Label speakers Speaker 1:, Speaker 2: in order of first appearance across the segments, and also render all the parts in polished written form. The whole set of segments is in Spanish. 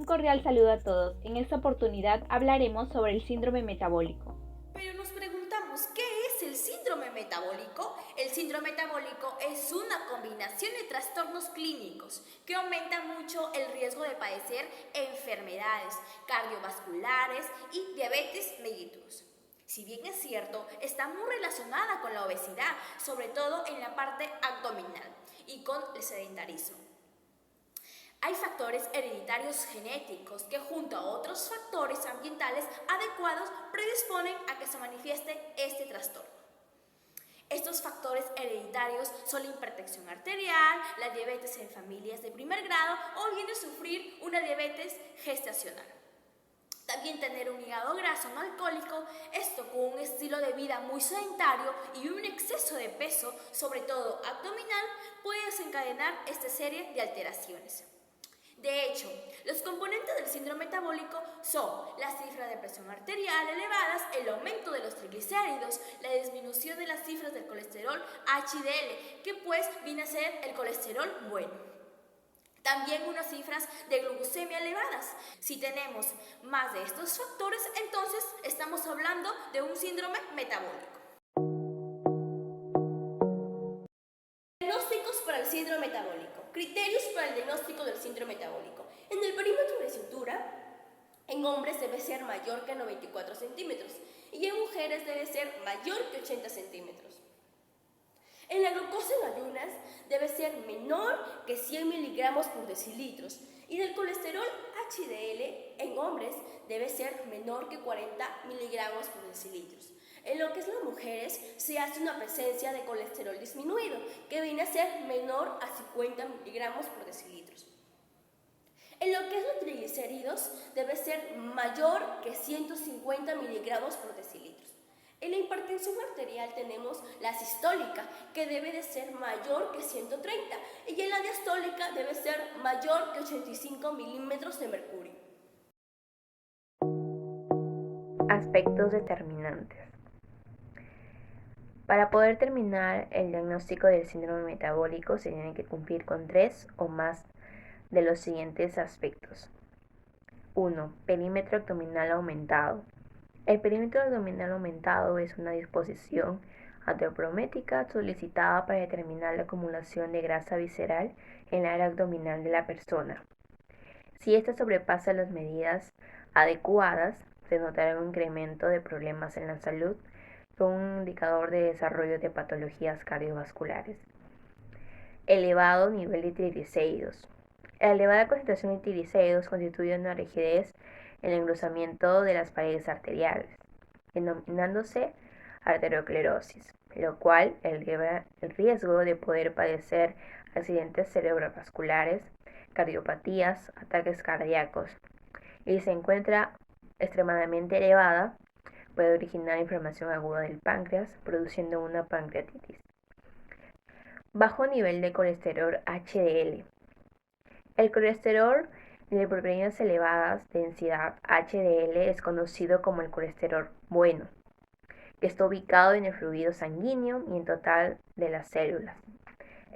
Speaker 1: cordial saludo a todos. En esta oportunidad hablaremos sobre el síndrome metabólico.
Speaker 2: Pero nos preguntamos, ¿qué es el síndrome metabólico? El síndrome metabólico es una combinación de trastornos clínicos que aumenta mucho el riesgo de padecer enfermedades cardiovasculares y diabetes mellitus. Si bien es cierto, está muy relacionada con la obesidad, sobre todo en la parte abdominal y con el sedentarismo. Hay factores hereditarios genéticos que junto a otros factores ambientales adecuados predisponen a que se manifieste este trastorno. Estos factores hereditarios son la hipertensión arterial, la diabetes en familias de primer grado o bien de sufrir una diabetes gestacional. También tener un hígado graso no alcohólico, esto con un estilo de vida muy sedentario y un exceso de peso, sobre todo abdominal, puede desencadenar esta serie de alteraciones. De hecho, los componentes del síndrome metabólico son las cifras de presión arterial elevadas, el aumento de los triglicéridos, la disminución de las cifras del colesterol HDL, que pues viene a ser el colesterol bueno. También unas cifras de glucosemia elevadas. Si tenemos más de estos factores, entonces estamos hablando de un síndrome metabólico. Diagnósticos para el síndrome metabólico. Criterios para el diagnóstico del síndrome metabólico. En el perímetro de cintura, en hombres debe ser mayor que 94 centímetros y en mujeres debe ser mayor que 80 centímetros. En la glucosa en ayunas debe ser menor que 100 miligramos por decilitros y del colesterol HDL en hombres debe ser menor que 40 miligramos por decilitros. En lo que es las mujeres se hace una presencia de colesterol disminuido que viene a ser menor a 50 miligramos por decilitros. En lo que es los triglicéridos debe ser mayor que 150 miligramos por decilitros. En la hipertensión arterial tenemos la sistólica, que debe de ser mayor que 130, y en la diastólica debe ser mayor que 85 milímetros de mercurio.
Speaker 3: Aspectos determinantes. Para poder terminar el diagnóstico del síndrome metabólico se tiene que cumplir con 3 o más de los siguientes aspectos. 1. Perímetro abdominal aumentado. El perímetro abdominal aumentado es una disposición antropométrica solicitada para determinar la acumulación de grasa visceral en la área abdominal de la persona. Si ésta sobrepasa las medidas adecuadas, se notará un incremento de problemas en la salud con un indicador de desarrollo de patologías cardiovasculares. Elevado nivel de triglicéridos. La elevada concentración de triglicéridos constituye una rigidez en el engrosamiento de las paredes arteriales, denominándose arteriosclerosis, lo cual eleva el riesgo de poder padecer accidentes cerebrovasculares, cardiopatías, ataques cardíacos, y si se encuentra extremadamente elevada, puede originar inflamación aguda del páncreas, produciendo una pancreatitis. Bajo nivel de colesterol HDL. El colesterol de proteínas elevadas densidad HDL es conocido como el colesterol bueno, que está ubicado en el fluido sanguíneo y en total de las células.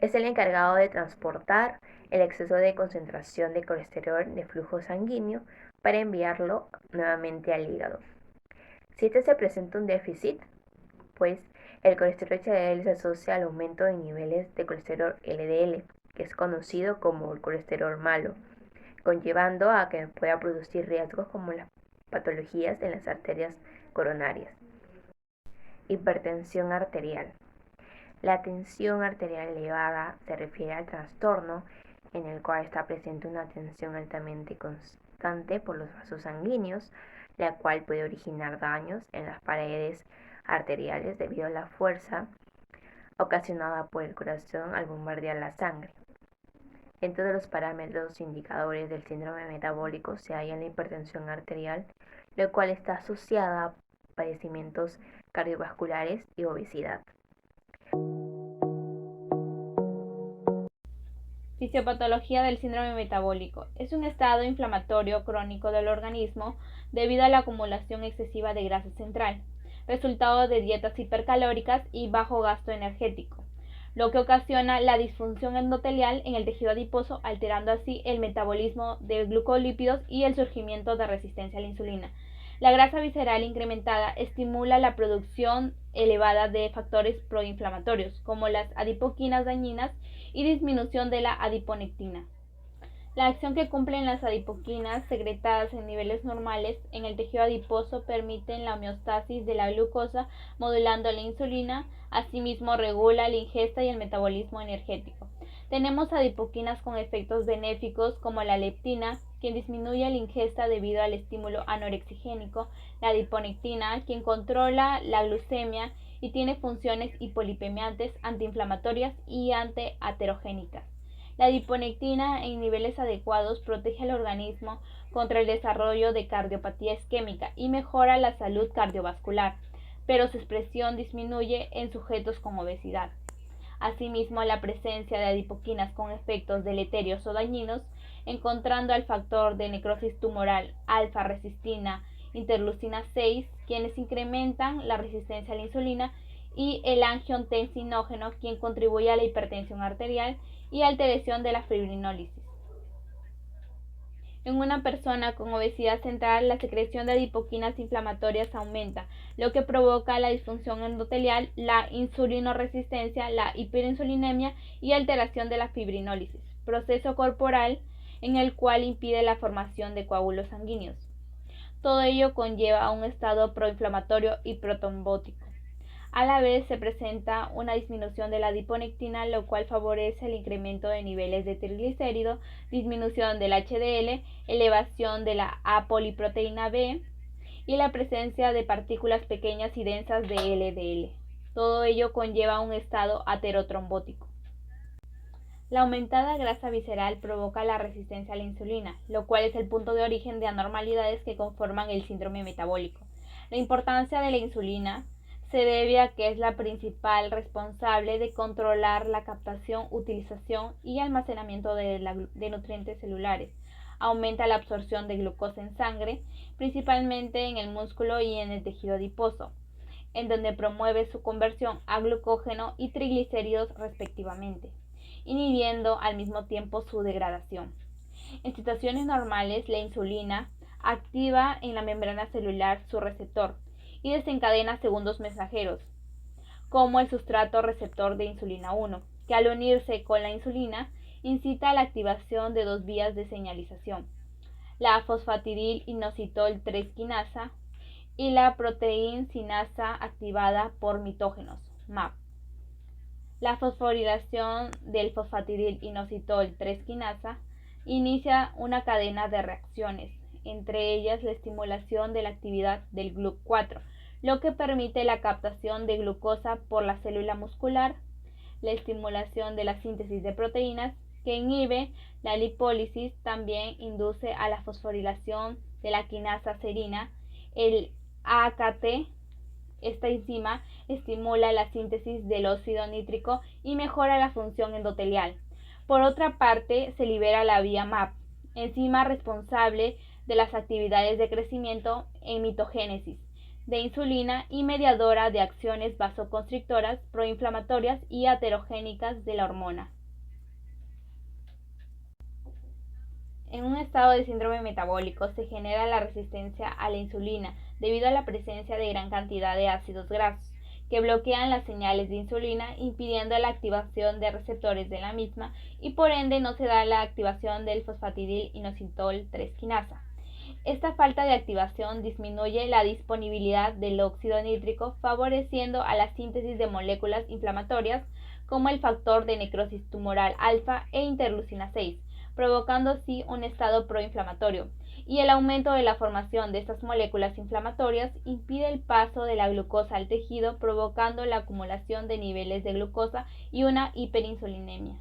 Speaker 3: Es el encargado de transportar el exceso de concentración de colesterol de flujo sanguíneo para enviarlo nuevamente al hígado. Si este se presenta un déficit, pues el colesterol HDL se asocia al aumento de niveles de colesterol LDL, que es conocido como el colesterol malo, conllevando a que pueda producir riesgos como las patologías en las arterias coronarias. Hipertensión arterial. La tensión arterial elevada se refiere al trastorno en el cual está presente una tensión altamente constante por los vasos sanguíneos, la cual puede originar daños en las paredes arteriales debido a la fuerza ocasionada por el corazón al bombardear la sangre. Entre los parámetros indicadores del síndrome metabólico se halla la hipertensión arterial, la cual está asociada a padecimientos cardiovasculares y obesidad.
Speaker 1: Fisiopatología del síndrome metabólico. Es un estado inflamatorio crónico del organismo debido a la acumulación excesiva de grasa central, resultado de dietas hipercalóricas y bajo gasto energético. lo que ocasiona la disfunción endotelial en el tejido adiposo, alterando así el metabolismo de glucolípidos y el surgimiento de resistencia a la insulina. La grasa visceral incrementada estimula la producción elevada de factores proinflamatorios, como las adipoquinas dañinas, y disminución de la adiponectina. La acción que cumplen las adipoquinas secretadas en niveles normales en el tejido adiposo permiten la homeostasis de la glucosa, modulando la insulina. Asimismo, regula la ingesta y el metabolismo energético. Tenemos adipoquinas con efectos benéficos como la leptina, quien disminuye la ingesta debido al estímulo anorexigénico, la adiponectina, quien controla la glucemia y tiene funciones hipolipemiantes, antiinflamatorias y antiaterogénicas. La adiponectina en niveles adecuados protege al organismo contra el desarrollo de cardiopatía isquémica y mejora la salud cardiovascular, pero su expresión disminuye en sujetos con obesidad. Asimismo, la presencia de adipoquinas con efectos deleterios o dañinos, encontrando al factor de necrosis tumoral alfa-resistina, interleucina 6, quienes incrementan la resistencia a la insulina, y el angiotensinógeno, quien contribuye a la hipertensión arterial y alteración de la fibrinólisis. En una persona con obesidad central, la secreción de adipoquinas inflamatorias aumenta, lo que provoca la disfunción endotelial, la insulinoresistencia, la hiperinsulinemia y alteración de la fibrinólisis, proceso corporal en el cual impide la formación de coágulos sanguíneos. Todo ello conlleva a un estado proinflamatorio y protrombótico. A la vez se presenta una disminución de la adiponectina, lo cual favorece el incremento de niveles de triglicéridos, disminución del HDL, elevación de la apoliproteína B y la presencia de partículas pequeñas y densas de LDL. Todo ello conlleva un estado aterotrombótico. La aumentada grasa visceral provoca la resistencia a la insulina, lo cual es el punto de origen de anormalidades que conforman el síndrome metabólico. La importancia de la insulina se debe a que es la principal responsable de controlar la captación, utilización y almacenamiento de nutrientes celulares. Aumenta la absorción de glucosa en sangre, principalmente en el músculo y en el tejido adiposo, en donde promueve su conversión a glucógeno y triglicéridos respectivamente, inhibiendo al mismo tiempo su degradación. En situaciones normales, la insulina activa en la membrana celular su receptor y desencadena segundos mensajeros, como el sustrato receptor de insulina 1, que al unirse con la insulina incita a la activación de dos vías de señalización, la fosfatidil-inositol 3 quinasa y la proteína sinasa activada por mitógenos, MAP. La fosforilación del fosfatidil-inositol 3 quinasa inicia una cadena de reacciones, entre ellas la estimulación de la actividad del GLUC4, lo que permite la captación de glucosa por la célula muscular, la estimulación de la síntesis de proteínas, que inhibe la lipólisis, también induce a la fosforilación de la quinasa serina, el AKT. Esta enzima estimula la síntesis del óxido nítrico y mejora la función endotelial. Por otra parte, se libera la vía MAP, enzima responsable de las actividades de crecimiento en mitogénesis de insulina y mediadora de acciones vasoconstrictoras, proinflamatorias y aterogénicas de la hormona. En un estado de síndrome metabólico se genera la resistencia a la insulina debido a la presencia de gran cantidad de ácidos grasos que bloquean las señales de insulina, impidiendo la activación de receptores de la misma, y por ende no se da la activación del fosfatidil-inositol 3 quinasa. Esta falta de activación disminuye la disponibilidad del óxido nítrico, favoreciendo a la síntesis de moléculas inflamatorias como el factor de necrosis tumoral alfa e interleucina 6, provocando así un estado proinflamatorio, y el aumento de la formación de estas moléculas inflamatorias impide el paso de la glucosa al tejido, provocando la acumulación de niveles de glucosa y una hiperinsulinemia.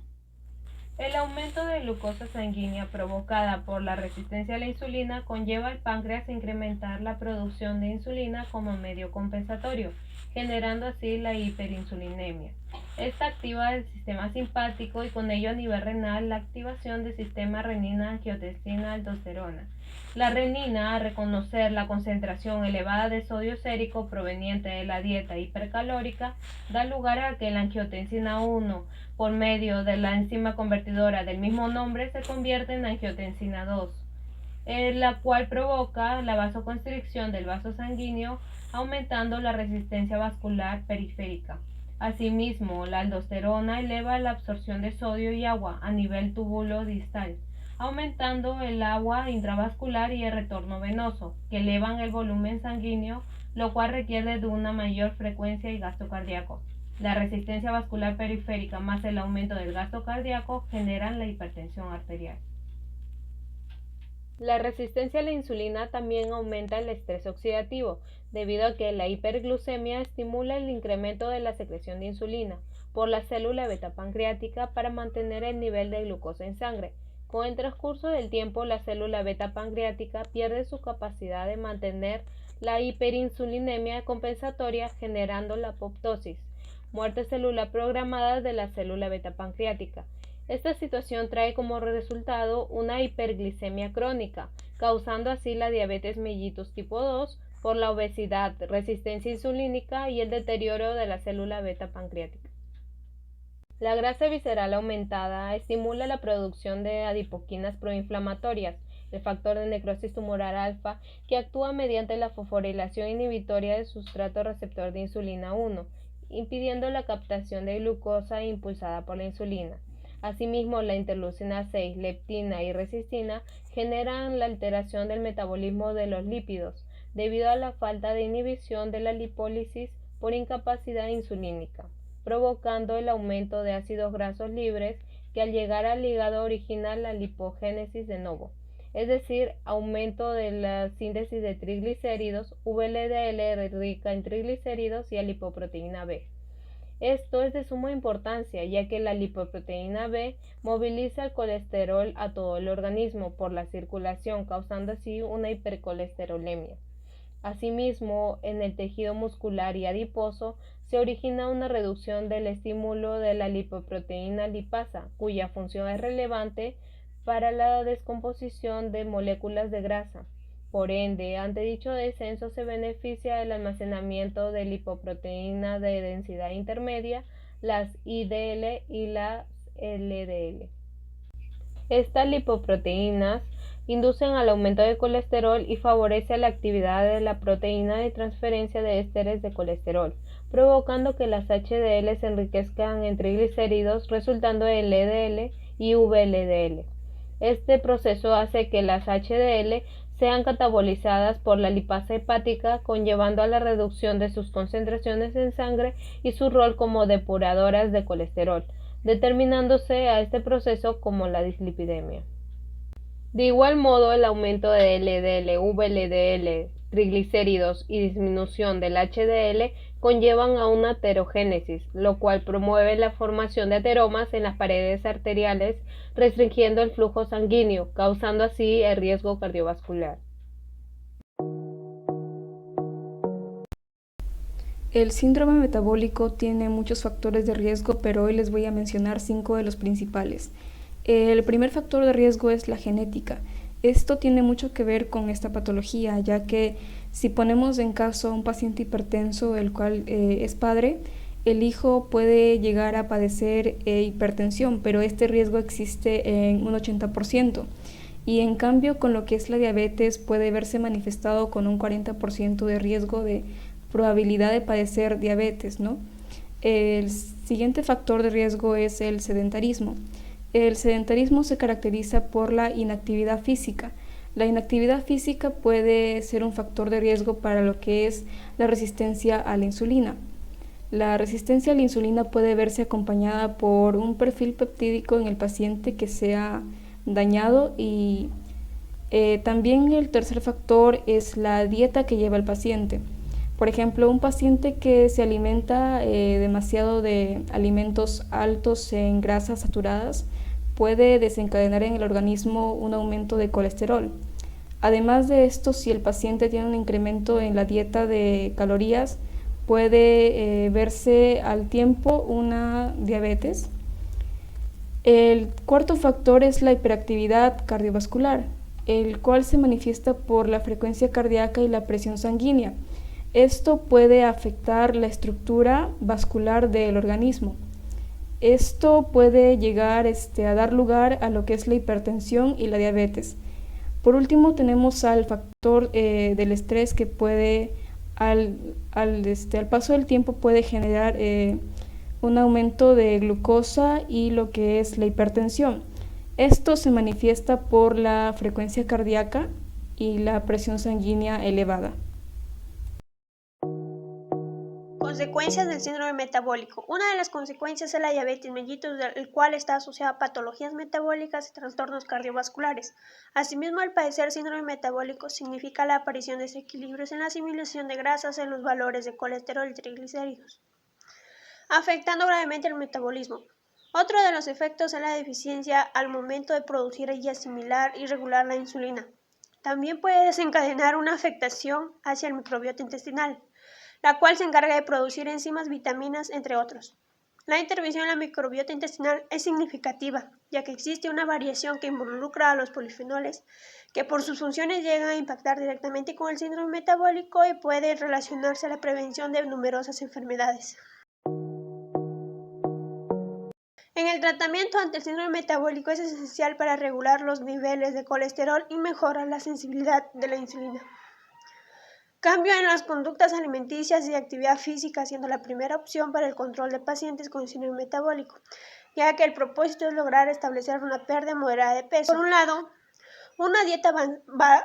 Speaker 4: El aumento de glucosa sanguínea provocada por la resistencia a la insulina conlleva al páncreas a incrementar la producción de insulina como medio compensatorio. generando así la hiperinsulinemia. Esta activa el sistema simpático y con ello a nivel renal la activación del sistema renina-angiotensina-aldosterona. La renina, al reconocer la concentración elevada de sodio sérico proveniente de la dieta hipercalórica, da lugar a que la angiotensina 1, por medio de la enzima convertidora del mismo nombre, se convierte en angiotensina 2, la cual provoca la vasoconstricción del vaso sanguíneo, aumentando la resistencia vascular periférica. Asimismo, la aldosterona eleva la absorción de sodio y agua a nivel túbulo distal, aumentando el agua intravascular y el retorno venoso, que elevan el volumen sanguíneo, lo cual requiere de una mayor frecuencia y gasto cardíaco. La resistencia vascular periférica más el aumento del gasto cardíaco generan la hipertensión arterial. La resistencia a la insulina también aumenta el estrés oxidativo, debido a que la hiperglucemia estimula el incremento de la secreción de insulina por la célula beta pancreática para mantener el nivel de glucosa en sangre. Con el transcurso del tiempo, la célula beta pancreática pierde su capacidad de mantener la hiperinsulinemia compensatoria, generando la apoptosis, muerte celular programada de la célula beta pancreática. Esta situación trae como resultado una hiperglicemia crónica, causando así la diabetes mellitus tipo 2 por la obesidad, resistencia insulínica y el deterioro de la célula beta pancreática. La grasa visceral aumentada estimula la producción de adipoquinas proinflamatorias, el factor de necrosis tumoral alfa, que actúa mediante la fosforilación inhibitoria del sustrato receptor de insulina 1, impidiendo la captación de glucosa impulsada por la insulina. Asimismo, la interleucina 6, leptina y resistina generan la alteración del metabolismo de los lípidos, debido a la falta de inhibición de la lipólisis por incapacidad insulínica, provocando el aumento de ácidos grasos libres que al llegar al hígado originan la lipogénesis de novo, es decir, aumento de la síntesis de triglicéridos, VLDL rica en triglicéridos y a lipoproteína B. Esto es de suma importancia, ya que la lipoproteína B moviliza el colesterol a todo el organismo por la circulación, causando así una hipercolesterolemia. Asimismo, en el tejido muscular y adiposo se origina una reducción del estímulo de la lipoproteína lipasa, cuya función es relevante para la descomposición de moléculas de grasa. Por ende, ante dicho descenso se beneficia el almacenamiento de lipoproteína de densidad intermedia, las IDL y las LDL. Estas lipoproteínas inducen al aumento del colesterol y favorece la actividad de la proteína de transferencia de ésteres de colesterol, provocando que las HDL se enriquezcan en triglicéridos, resultando en LDL y VLDL. Este proceso hace que las HDL sean catabolizadas por la lipasa hepática, conllevando a la reducción de sus concentraciones en sangre y su rol como depuradoras de colesterol, determinándose a este proceso como la dislipidemia. De igual modo, el aumento de LDL, VLDL, triglicéridos y disminución del HDL conllevan a una aterogénesis, lo cual promueve la formación de ateromas en las paredes arteriales, restringiendo el flujo sanguíneo, causando así el riesgo cardiovascular.
Speaker 5: El síndrome metabólico tiene muchos factores de riesgo, pero hoy les voy a mencionar 5 de los principales. El primer factor de riesgo es la genética. Esto tiene mucho que ver con esta patología, ya que si ponemos en caso a un paciente hipertenso, el cual es padre, el hijo puede llegar a padecer hipertensión, pero este riesgo existe en un 80%. Y en cambio, con lo que es la diabetes, puede verse manifestado con un 40% de riesgo de probabilidad de padecer diabetes, ¿no? El siguiente factor de riesgo es el sedentarismo. El sedentarismo se caracteriza por la inactividad física. La inactividad física puede ser un factor de riesgo para lo que es la resistencia a la insulina. La resistencia a la insulina puede verse acompañada por un perfil peptídico en el paciente que sea dañado y también el tercer factor es la dieta que lleva el paciente. Por ejemplo, un paciente que se alimenta demasiado de alimentos altos en grasas saturadas puede desencadenar en el organismo un aumento de colesterol. Además de esto, si el paciente tiene un incremento en la dieta de calorías, puede verse al tiempo una diabetes. El cuarto factor es la hiperactividad cardiovascular, el cual se manifiesta por la frecuencia cardíaca y la presión sanguínea. Esto puede afectar la estructura vascular del organismo. Esto puede llegar a dar lugar a lo que es la hipertensión y la diabetes. Por último, tenemos al factor del estrés que puede, al paso del tiempo, puede generar un aumento de glucosa y lo que es la hipertensión. Esto se manifiesta por la frecuencia cardíaca y la presión sanguínea elevada.
Speaker 6: Consecuencias del síndrome metabólico. Una de las consecuencias es la diabetes mellitus, el cual está asociada a patologías metabólicas y trastornos cardiovasculares. Asimismo, el padecer síndrome metabólico significa la aparición de desequilibrios en la asimilación de grasas en los valores de colesterol y triglicéridos, afectando gravemente el metabolismo. Otro de los efectos es la deficiencia al momento de producir y asimilar y regular la insulina. También puede desencadenar una afectación hacia el microbiota intestinal, la cual se encarga de producir enzimas, vitaminas, entre otros. La intervención en la microbiota intestinal es significativa, ya que existe una variación que involucra a los polifenoles, que por sus funciones llegan a impactar directamente con el síndrome metabólico y puede relacionarse a la prevención de numerosas enfermedades. En el tratamiento ante el síndrome metabólico es esencial para regular los niveles de colesterol y mejorar la sensibilidad de la insulina. Cambio en las conductas alimenticias y actividad física siendo la primera opción para el control de pacientes con síndrome metabólico, ya que el propósito es lograr establecer una pérdida moderada de peso. Por un lado, una dieta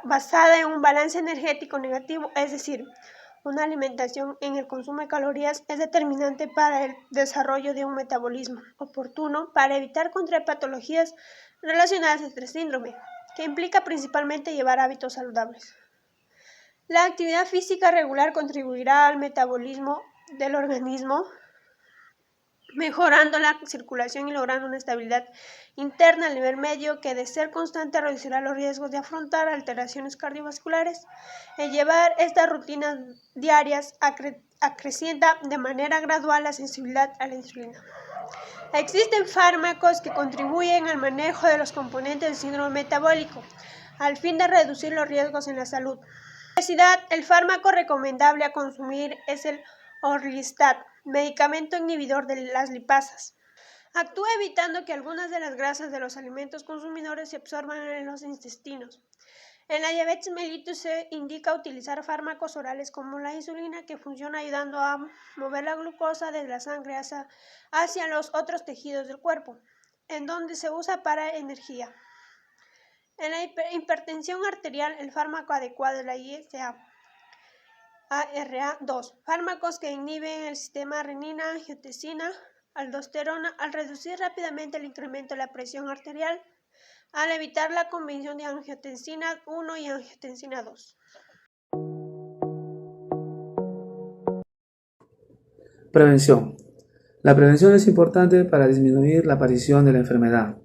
Speaker 6: basada en un balance energético negativo, es decir, una alimentación en el consumo de calorías, es determinante para el desarrollo de un metabolismo oportuno para evitar contraer patologías relacionadas a este síndrome, que implica principalmente llevar hábitos saludables. La actividad física regular contribuirá al metabolismo del organismo, mejorando la circulación y logrando una estabilidad interna al nivel medio que, de ser constante, reducirá los riesgos de afrontar alteraciones cardiovasculares. El llevar estas rutinas diarias acrecienta de manera gradual la sensibilidad a la insulina. Existen fármacos que contribuyen al manejo de los componentes del síndrome metabólico, al fin de reducir los riesgos en la salud. El fármaco recomendable a consumir es el Orlistat, medicamento inhibidor de las lipasas. Actúa evitando que algunas de las grasas de los alimentos consumidores se absorban en los intestinos. En la diabetes mellitus se indica utilizar fármacos orales como la insulina, que funciona ayudando a mover la glucosa de la sangre hacia los otros tejidos del cuerpo, en donde se usa para energía. En la hipertensión arterial, el fármaco adecuado es la ISA-ARA2, fármacos que inhiben el sistema renina, angiotensina, aldosterona, al reducir rápidamente el incremento de la presión arterial, al evitar la combinación de angiotensina 1 y angiotensina 2.
Speaker 7: Prevención. La prevención es importante para disminuir la aparición de la enfermedad.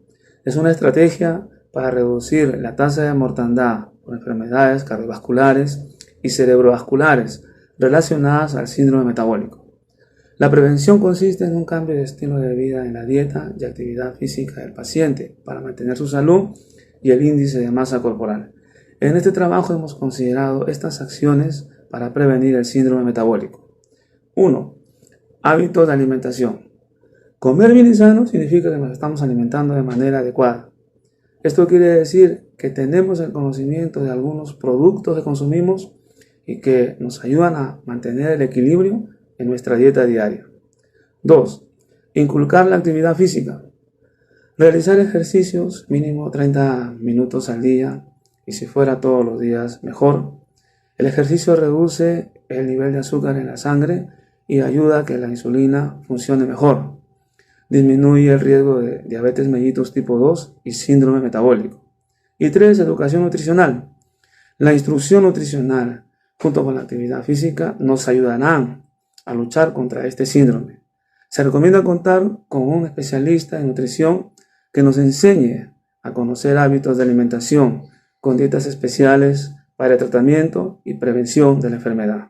Speaker 7: Es una estrategia para reducir la tasa de mortandad por enfermedades cardiovasculares y cerebrovasculares relacionadas al síndrome metabólico. La prevención consiste en un cambio de estilo de vida en la dieta y actividad física del paciente para mantener su salud y el índice de masa corporal. En este trabajo hemos considerado estas acciones para prevenir el síndrome metabólico. 1. Hábitos de alimentación. Comer bien y sano significa que nos estamos alimentando de manera adecuada. Esto quiere decir que tenemos el conocimiento de algunos productos que consumimos y que nos ayudan a mantener el equilibrio en nuestra dieta diaria. 2. Inculcar la actividad física. Realizar ejercicios mínimo 30 minutos al día, y si fuera todos los días mejor. El ejercicio reduce el nivel de azúcar en la sangre y ayuda a que la insulina funcione mejor. Disminuye el riesgo de diabetes mellitus tipo 2 y síndrome metabólico. Y 3. Educación nutricional. La instrucción nutricional junto con la actividad física nos ayudarán a luchar contra este síndrome. Se recomienda contar con un especialista en nutrición que nos enseñe a conocer hábitos de alimentación con dietas especiales para el tratamiento y prevención de la enfermedad.